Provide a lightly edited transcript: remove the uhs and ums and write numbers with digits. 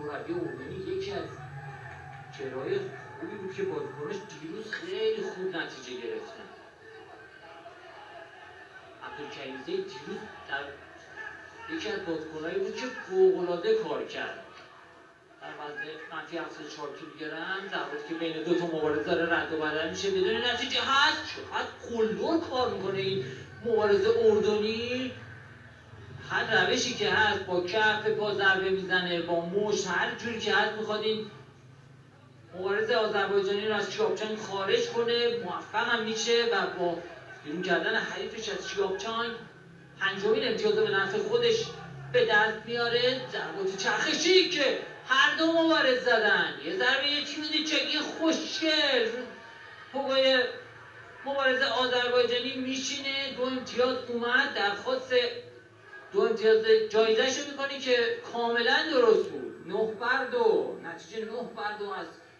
مربی اردنی یکی از چهره‌های خوبی بود که بازیکناش دیروز خیلی خوب نتیجه گرفتن. عبدالکریم زید دیروز در یکی از بازیکنایی بود که فوق‌العاده کار کرد. در وضع منفی 74 کیلوگرم ضرباتی که بین دو تا مبارز داره رد و بدل میشه بدون نتیجه هست. چقدر قلدر کار میکنه این مبارز اردنی. هر روشی که هست با کف پا ضربه میزنه، با مشت، هر جوری که هست میخواد این مبارز آذربایجانی رو از چیابچان خارج کنه. موفق هم میشه و با بیرون کردن حریفش از چیابچان پنجمین امتیاز به نفع خودش به دست میاره. ضربات چرخشی که هر دو مبارز زدن، یه ضربه یه تیمی چگی خوشگل پوگای مبارز آذربایجانی میشینه. 2 امتیاز اومد. درخواست 2 امتیاز جایزه‌شو میکنی که کاملا درست بود. 9-2 نتیجه 9-2 از